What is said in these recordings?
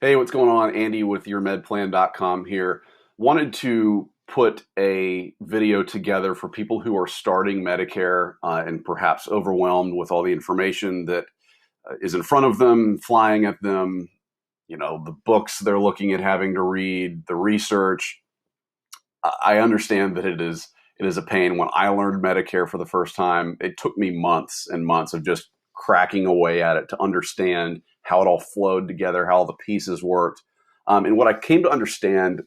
Hey, what's going on? Andy with yourmedplan.com here. Wanted to put a video together for people who are starting Medicare and perhaps overwhelmed with all the information that is in front of them, flying at them, the books they're looking at having to read, the research. I understand that it is a pain. When I learned Medicare for the first time, it took me months and months of just cracking away at it to understand how it all flowed together, how all the pieces worked. And what I came to understand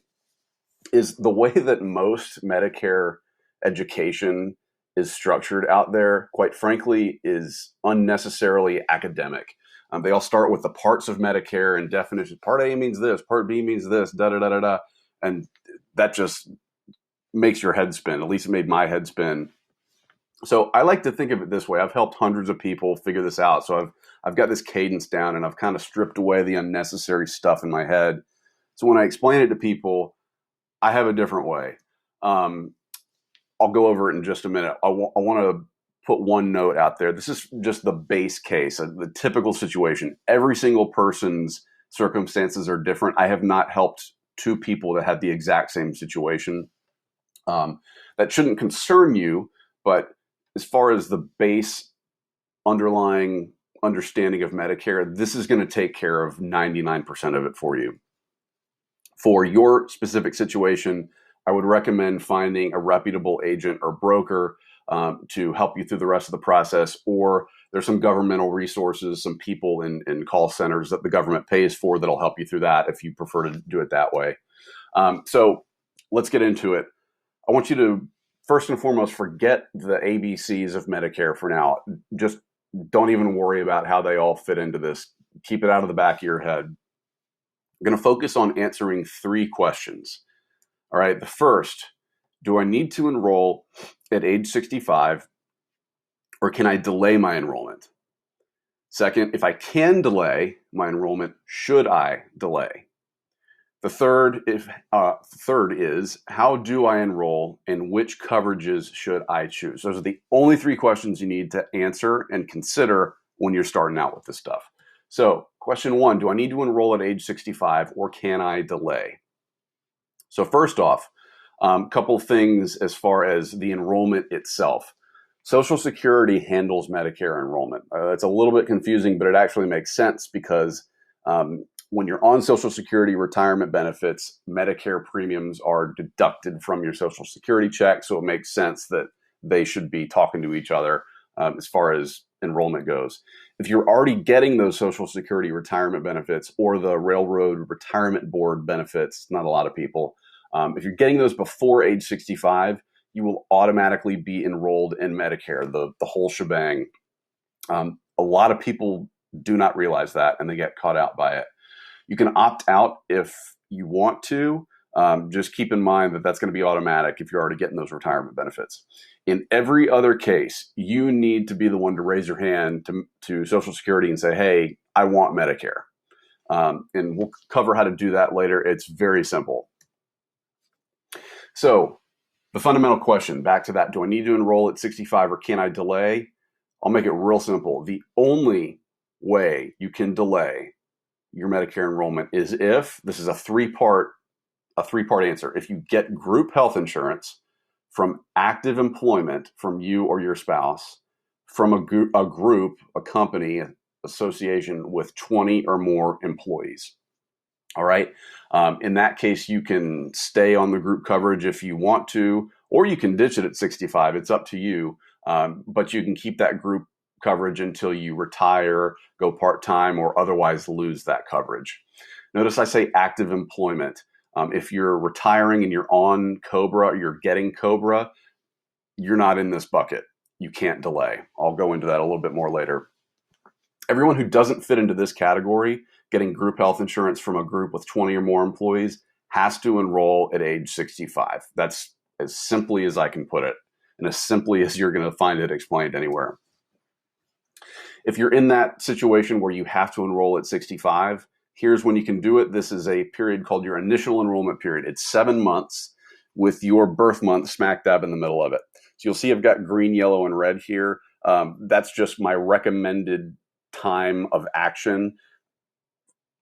is the way that most Medicare education is structured out there, quite frankly, is unnecessarily academic. They all start with the parts of Medicare and definitions. Part A means this, Part B means this, da da da da da. And that just makes your head spin. At least it made my head spin. So I like to think of it this way. I've helped hundreds of people figure this out. So I've got this cadence down and I've kind of stripped away the unnecessary stuff in my head. So when I explain it to people, I have a different way. I'll go over it in just a minute. I want to put one note out there. This is just the base case, the typical situation. Every single person's circumstances are different. I have not helped two people that had the exact same situation. That shouldn't concern you, but as far as the base underlying understanding of Medicare, this is going to take care of 99% of it for you. For your specific situation, I would recommend finding a reputable agent or broker to help you through the rest of the process, or there's some governmental resources, some people in call centers that the government pays for that'll help you through that if you prefer to do it that way. So let's get into it. I want you to first and foremost forget the ABCs of Medicare for now. Just don't even worry about how they all fit into this. Keep it out of the back of your head. I'm going to focus on answering three questions. All right. The first, do I need to enroll at age 65 or can I delay my enrollment? Second, if I can delay my enrollment, should I delay? The third is, how do I enroll and which coverages should I choose? Those are the only three questions you need to answer and consider when you're starting out with this stuff. So question one, do I need to enroll at age 65 or can I delay? So first off, a couple things as far as the enrollment itself. Social Security handles Medicare enrollment. It's a little bit confusing, but it actually makes sense because when you're on Social Security retirement benefits, Medicare premiums are deducted from your Social Security check. So it makes sense that they should be talking to each other as far as enrollment goes. If you're already getting those Social Security retirement benefits or the Railroad Retirement Board benefits, not a lot of people, if you're getting those before age 65, you will automatically be enrolled in Medicare, the whole shebang. A lot of people do not realize that and they get caught out by it. You can opt out if you want to. Just keep in mind that that's going to be automatic if you're already getting those retirement benefits. In every other case, you need to be the one to raise your hand to Social Security and say, hey, I want Medicare. And we'll cover how to do that later. It's very simple. So the fundamental question, back to that, do I need to enroll at 65 or can I delay? I'll make it real simple. The only way you can delay your Medicare enrollment is if, this is a three-part answer, if you get group health insurance from active employment from you or your spouse, from a group, a company, association with 20 or more employees. All right. In that case, you can stay on the group coverage if you want to, or you can ditch it at 65. It's up to you. But you can keep that group coverage until you retire, go part-time, or otherwise lose that coverage. Notice I say active employment. If you're retiring and you're on COBRA or you're getting COBRA, you're not in this bucket. You can't delay. I'll go into that a little bit more later. Everyone who doesn't fit into this category, getting group health insurance from a group with 20 or more employees, has to enroll at age 65. That's as simply as I can put it, and as simply as you're going to find it explained anywhere. If you're in that situation where you have to enroll at 65, here's when you can do it. This is a period called your initial enrollment period. It's 7 months with your birth month smack dab in the middle of it. So you'll see I've got green, yellow, and red here. That's just my recommended time of action.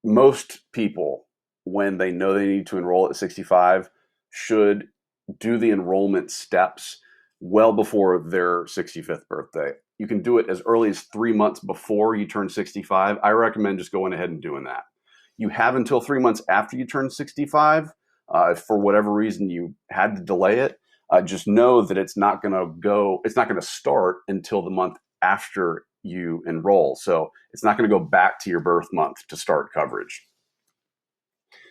most people, when they know they need to enroll at 65, should do the enrollment steps well before their 65th birthday. You can do it as early as 3 months before you turn 65. I recommend just going ahead and doing that. You have until 3 months after you turn 65. If for whatever reason you had to delay it, just know that it's not going to start until the month after you enroll. So it's not going to go back to your birth month to start coverage.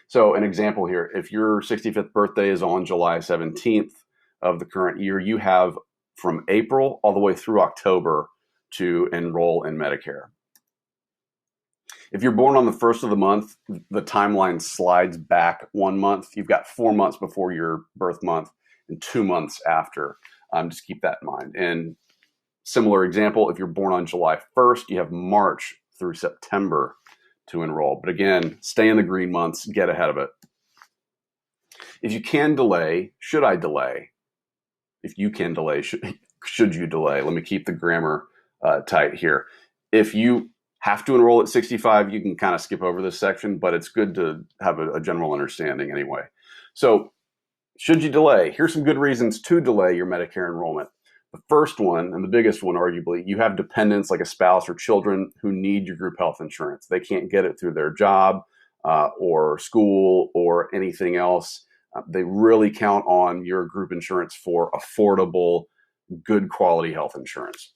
So an example here, if your 65th birthday is on July 17th of the current year, you have from April all the way through October to enroll in Medicare. If you're born on the first of the month, the timeline slides back 1 month. You've got 4 months before your birth month and 2 months after. Just keep that in mind. And similar example, if you're born on July 1st, you have March through September to enroll. But again, stay in the green months, get ahead of it. If you can delay, should I delay? If you can delay, should you delay? Let me keep the grammar tight here. If you have to enroll at 65, you can kind of skip over this section, but it's good to have a general understanding anyway. So should you delay? Here's some good reasons to delay your Medicare enrollment. The first one, and the biggest one arguably, you have dependents like a spouse or children who need your group health insurance. They can't get it through their job or school or anything else. They really count on your group insurance for affordable, good quality health insurance.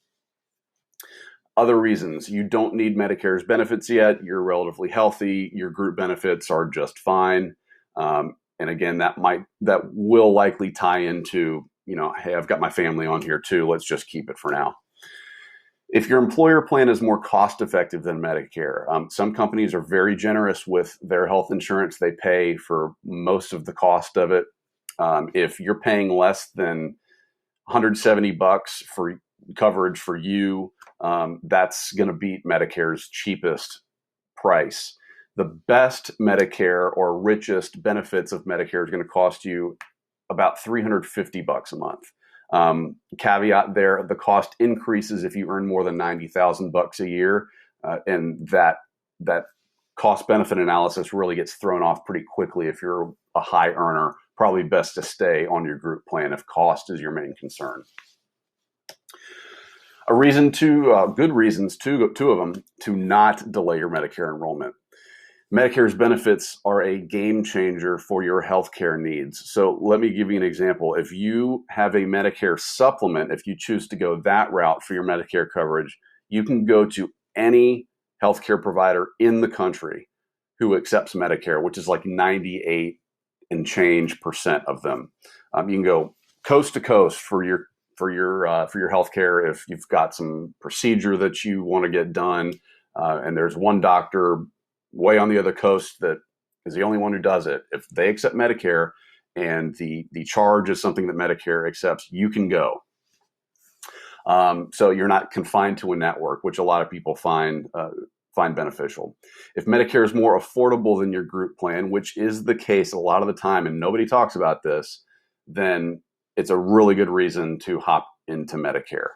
Other reasons, you don't need Medicare's benefits yet. You're relatively healthy. Your group benefits are just fine. And again, that will likely tie into, hey, I've got my family on here too. Let's just keep it for now. If your employer plan is more cost effective than Medicare, some companies are very generous with their health insurance. They pay for most of the cost of it. If you're paying less than $170 for coverage for you, that's going to beat Medicare's cheapest price. The best Medicare or richest benefits of Medicare is going to cost you about $350 a month. Caveat there, the cost increases if you earn more than $90,000 a year, and that cost benefit analysis really gets thrown off pretty quickly if you're a high earner. Probably best to stay on your group plan if cost is your main concern. Good reasons, two of them, to not delay your Medicare enrollment. Medicare's benefits are a game changer for your healthcare needs. So let me give you an example. If you have a Medicare supplement, if you choose to go that route for your Medicare coverage, you can go to any healthcare provider in the country who accepts Medicare, which is like 98 and change percent of them. You can go coast to coast for your healthcare if you've got some procedure that you want to get done, and there's one doctor way on the other coast that is the only one who does it. If they accept Medicare and the charge is something that Medicare accepts, you can go. So you're not confined to a network, which a lot of people find beneficial. If Medicare is more affordable than your group plan, which is the case a lot of the time, and nobody talks about this, then it's a really good reason to hop into Medicare.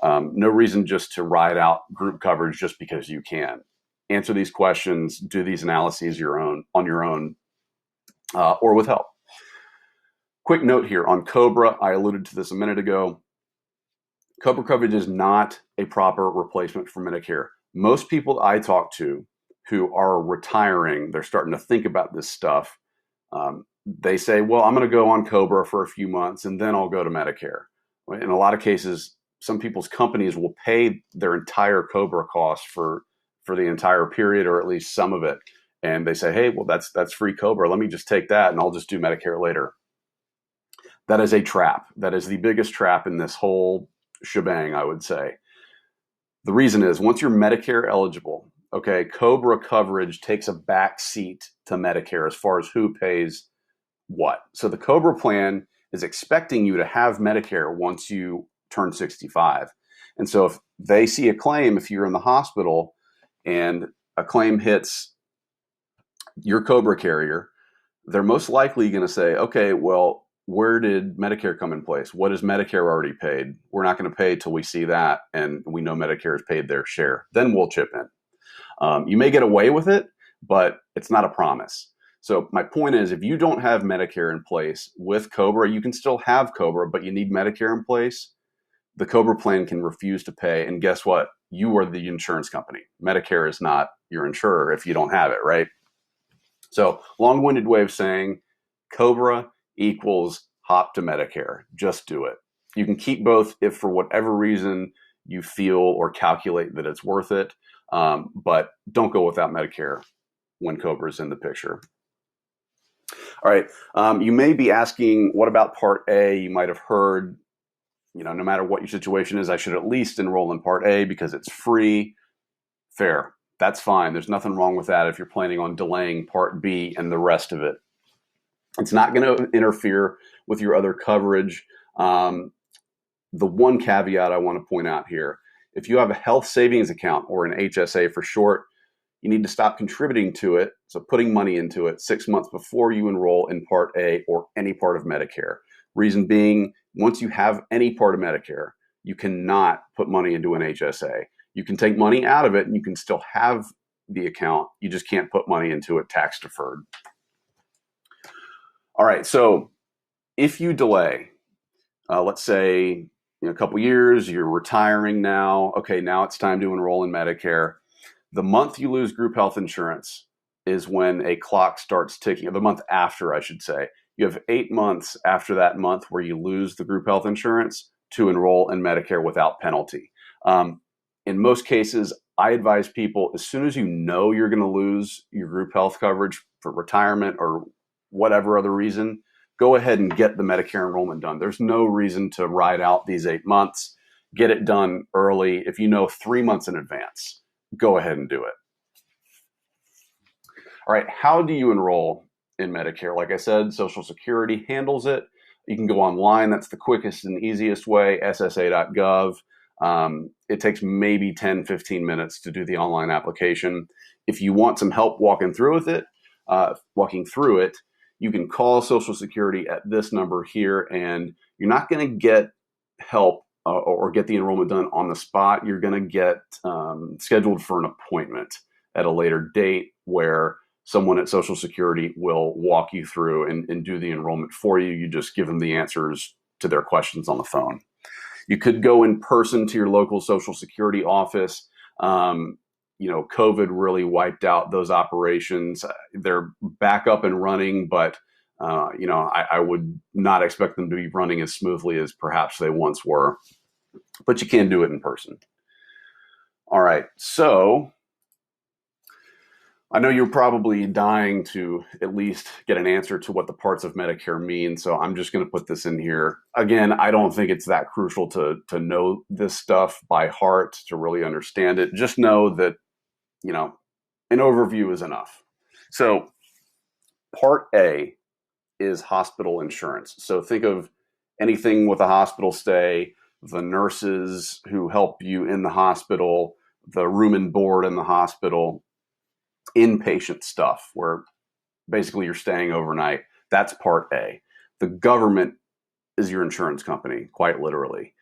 No reason just to ride out group coverage just because you can. Answer these questions, do these analyses on your own, or with help. Quick note here on COBRA. I alluded to this a minute ago. COBRA coverage is not a proper replacement for Medicare. Most people I talk to who are retiring, they're starting to think about this stuff. They say, well, I'm going to go on COBRA for a few months and then I'll go to Medicare. In a lot of cases, some people's companies will pay their entire COBRA cost for the entire period, or at least some of it. And they say, hey, well, that's free COBRA. Let me just take that and I'll just do Medicare later. That is a trap. That is the biggest trap in this whole shebang, I would say. The reason is once you're Medicare eligible, okay, COBRA coverage takes a back seat to Medicare as far as who pays what. So the COBRA plan is expecting you to have Medicare once you turn 65. And so if they see a claim, if you're in the hospital and a claim hits your COBRA carrier, they're most likely going to say, okay, well, where did Medicare come in place? What has Medicare already paid? We're not going to pay till we see that, and we know Medicare has paid their share. Then we'll chip in. You may get away with it, but it's not a promise. So my point is, if you don't have Medicare in place with COBRA, you can still have COBRA, but you need Medicare in place. The COBRA plan can refuse to pay. And guess what? You are the insurance company. Medicare is not your insurer if you don't have it, right? So long-winded way of saying COBRA equals hop to Medicare. Just do it. You can keep both if for whatever reason you feel or calculate that it's worth it, but don't go without Medicare when COBRA is in the picture. All right. You may be asking, what about Part A? You might have heard, no matter what your situation is, I should at least enroll in Part A because it's free. Fair. That's fine. There's nothing wrong with that if you're planning on delaying Part B and the rest of it. It's not going to interfere with your other coverage. The one caveat I want to point out here, if you have a health savings account, or an HSA for short, you need to stop contributing to it, so putting money into it, 6 months before you enroll in Part A or any part of Medicare. Reason being, once you have any part of Medicare, you cannot put money into an HSA. You can take money out of it and you can still have the account. You just can't put money into it tax deferred. All right, so if you delay, let's say a couple years, you're retiring now. Okay, now it's time to enroll in Medicare. The month you lose group health insurance is when a clock starts ticking, or the month after, I should say. You have 8 months after that month where you lose the group health insurance to enroll in Medicare without penalty. In most cases, I advise people, as soon as you know you're going to lose your group health coverage for retirement or whatever other reason, go ahead and get the Medicare enrollment done. There's no reason to ride out these 8 months. Get it done early. If you know 3 months in advance, go ahead and do it. All right, how do you enroll in Medicare? Like I said, Social Security handles it. You can go online. That's the quickest and easiest way, ssa.gov. It takes maybe 10, 15 minutes to do the online application. If you want some help walking through it, you can call Social Security at this number here, and you're not going to get help or get the enrollment done on the spot. You're going to get scheduled for an appointment at a later date where someone at Social Security will walk you through and do the enrollment for you. You just give them the answers to their questions on the phone. You could go in person to your local Social Security office. COVID really wiped out those operations. They're back up and running, but I would not expect them to be running as smoothly as perhaps they once were. But you can do it in person. All right, so I know you're probably dying to at least get an answer to what the parts of Medicare mean, so I'm just going to put this in here. Again, I don't think it's that crucial to know this stuff by heart to really understand it. Just know that, an overview is enough. So Part A is hospital insurance. So think of anything with a hospital stay, the nurses who help you in the hospital, the room and board in the hospital, inpatient stuff where basically you're staying overnight. That's Part A. The government is your insurance company, quite literally.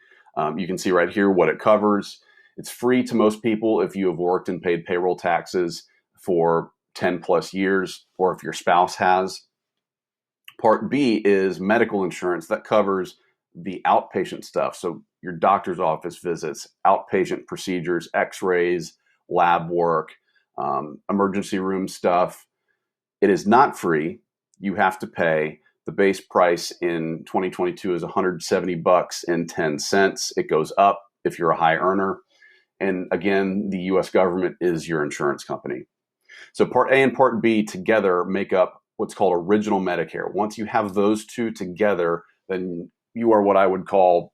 You can see right here what it covers. It's free to most people if you have worked and paid payroll taxes for 10 plus years, or if your spouse has. Part B is medical insurance that covers the outpatient stuff. So your doctor's office visits, outpatient procedures, x-rays, lab work, emergency room stuff. It is not free. You have to pay. The base price in 2022 is $170.10. It goes up if you're a high earner. And again, the US government is your insurance company. So Part A and Part B together make up what's called Original Medicare. Once you have those two together, then you are what I would call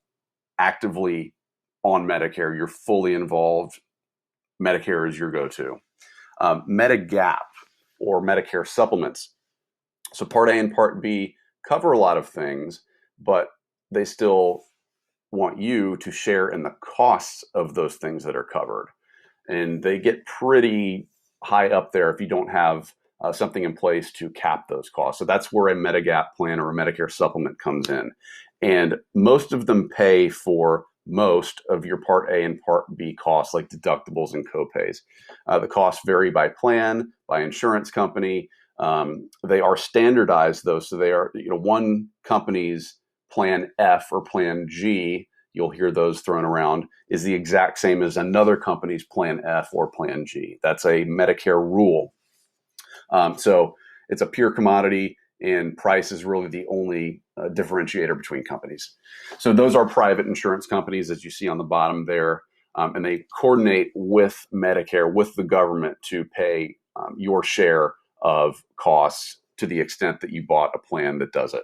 actively on Medicare. You're fully involved. Medicare is your go-to. Medigap, or Medicare supplements. So Part A and Part B cover a lot of things, but they still want you to share in the costs of those things that are covered. And they get pretty high up there if you don't have something in place to cap those costs. So that's where a Medigap plan or a Medicare supplement comes in. And most of them pay for most of your Part A and Part B costs, like deductibles and copays. The costs vary by plan, by insurance company. They are standardized, though, so they are, one company's Plan F or Plan G, you'll hear those thrown around, is the exact same as another company's Plan F or Plan G. That's a Medicare rule. So it's a pure commodity, and price is really the only differentiator between companies. So those are private insurance companies, as you see on the bottom there, and they coordinate with Medicare, with the government, to pay your share of costs to the extent that you bought a plan that does it.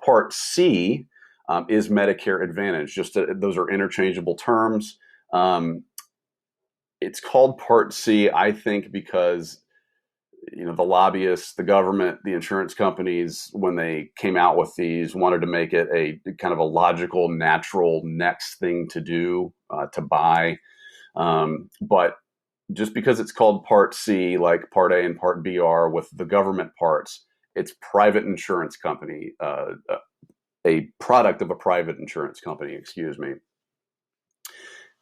Part C is Medicare Advantage. Those are interchangeable terms. It's called Part C, I think, because the lobbyists, the government, the insurance companies, when they came out with these, wanted to make it a kind of a logical, natural next thing to do, to buy. But just because it's called Part C, like Part A and Part B are with the government parts, it's private insurance company, a product of a private insurance company, excuse me.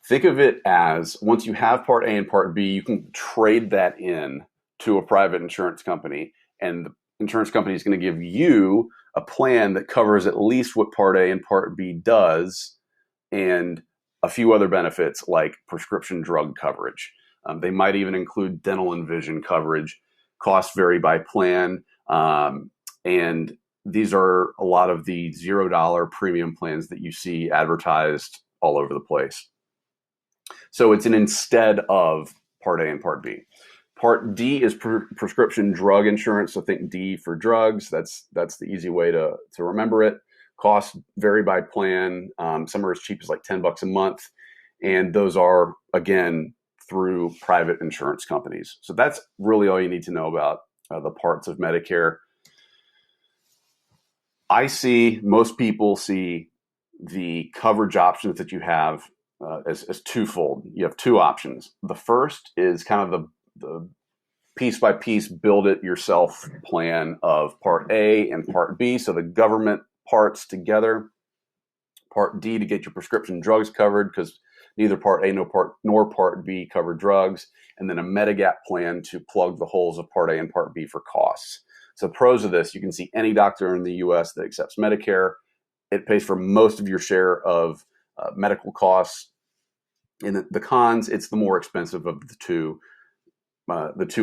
Think of it as, once you have Part A and Part B, you can trade that in to a private insurance company, and the insurance company is going to give you a plan that covers at least what Part A and Part B does, and a few other benefits like prescription drug coverage. They might even include dental and vision coverage. Costs vary by plan, and these are a lot of the $0 premium plans that you see advertised all over the place. So it's an instead of Part A and Part B. Part D is prescription drug insurance. So think D for drugs. That's the easy way to remember it. Costs vary by plan. Some are as cheap as like $10 a month. And those are, again, through private insurance companies. So that's really all you need to know about the parts of Medicare. Most people see the coverage options that you have as twofold. You have two options. The first is kind of the piece by piece build it yourself plan of Part A and Part B. So the government parts together. Part D to get your prescription drugs covered, because neither Part A nor Part B cover drugs. And then a Medigap plan to plug the holes of Part A and Part B for costs. So pros of this, you can see any doctor in the U.S. that accepts Medicare. It pays for most of your share of medical costs. In the cons, it's the more expensive of the two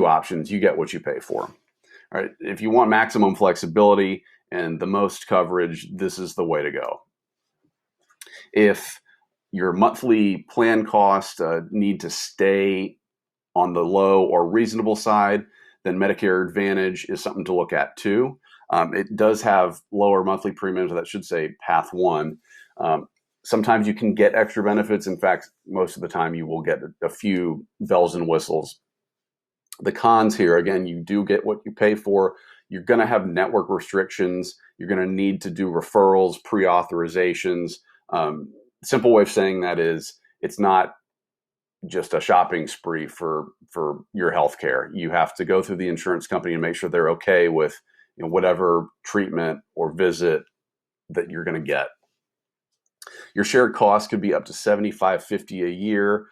options. You get what you pay for. All right. If you want maximum flexibility and the most coverage, this is the way to go. If your monthly plan costs need to stay on the low or reasonable side, then Medicare Advantage is something to look at too. It does have lower monthly premiums. That should say Path 1. Sometimes you can get extra benefits. In fact, most of the time you will get a few bells and whistles. The cons here, again, you do get what you pay for. You're going to have network restrictions. You're going to need to do referrals, pre-authorizations. Simple way of saying that is it's not just a shopping spree for your healthcare. You have to go through the insurance company and make sure they're okay with whatever treatment or visit that you're going to get. Your shared costs could be up to $75.50 a year.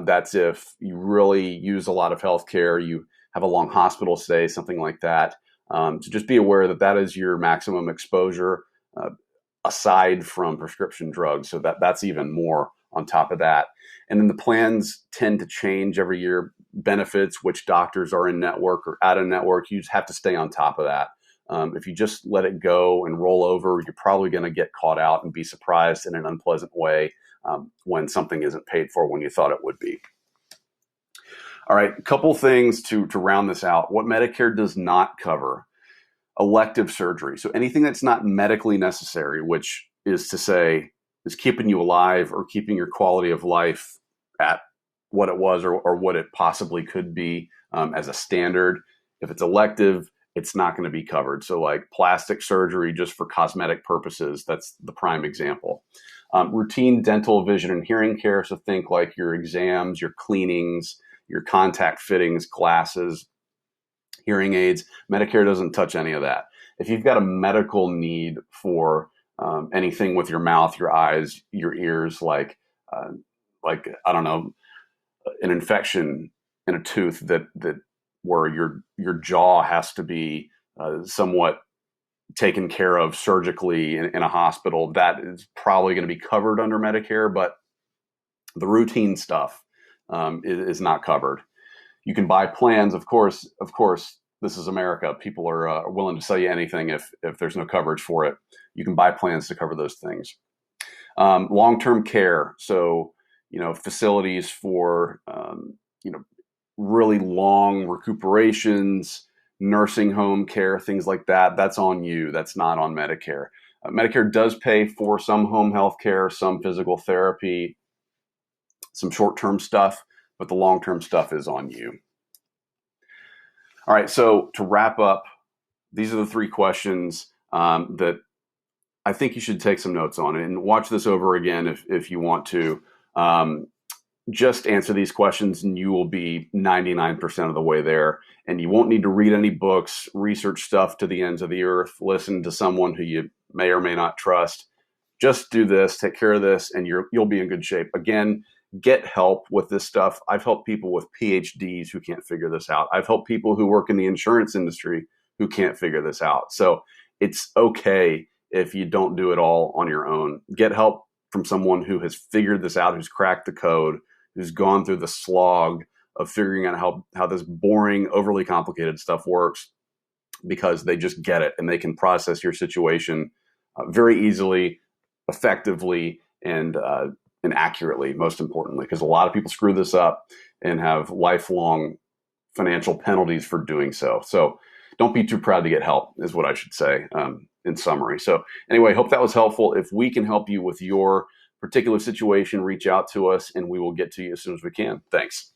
That's if you really use a lot of healthcare, you have a long hospital stay, something like that. So just be aware that is your maximum exposure, aside from prescription drugs. So that's even more on top of that. And then the plans tend to change every year. Benefits, which doctors are in network or out of network, you just have to stay on top of that. If you just let it go and roll over, you're probably going to get caught out and be surprised in an unpleasant way when something isn't paid for when you thought it would be. All right, a couple things to round this out. What Medicare does not cover: elective surgery. So anything that's not medically necessary, which is to say is keeping you alive or keeping your quality of life at what it was or what it possibly could be as a standard. If it's elective, it's not going to be covered. So like plastic surgery just for cosmetic purposes, that's the prime example. Routine dental, vision, and hearing care. So think like your exams, your cleanings, your contact fittings, glasses, hearing aids. Medicare doesn't touch any of that. If you've got a medical need for anything with your mouth, your eyes, your ears, uh, like I don't know, an infection in a tooth that where your jaw has to be somewhat taken care of surgically in a hospital. That is probably going to be covered under Medicare, but the routine stuff is not covered. You can buy plans, of course. Of course, this is America. People are willing to sell you anything if there's no coverage for it. You can buy plans to cover those things. Long-term care, so facilities for really long recuperations, nursing home care, things like that. That's on you. That's not on Medicare. Medicare does pay for some home health care, some physical therapy, some short-term stuff, but the long-term stuff is on you. All right, so to wrap up, these are the three questions that I think you should take some notes on, and watch this over again if you want to. Just answer these questions and you will be 99% of the way there. And you won't need to read any books, research stuff to the ends of the earth, listen to someone who you may or may not trust. Just do this, take care of this, and you'll be in good shape. Again, get help with this stuff. I've helped people with PhDs who can't figure this out. I've helped people who work in the insurance industry who can't figure this out. So it's okay if you don't do it all on your own. Get help from someone who has figured this out, who's cracked the code, who's gone through the slog of figuring out how this boring, overly complicated stuff works, because they just get it and they can process your situation very easily, effectively, and accurately, most importantly, because a lot of people screw this up and have lifelong financial penalties for doing so. So don't be too proud to get help, is what I should say in summary. So anyway, hope that was helpful. If we can help you with your particular situation, reach out to us and we will get to you as soon as we can. Thanks.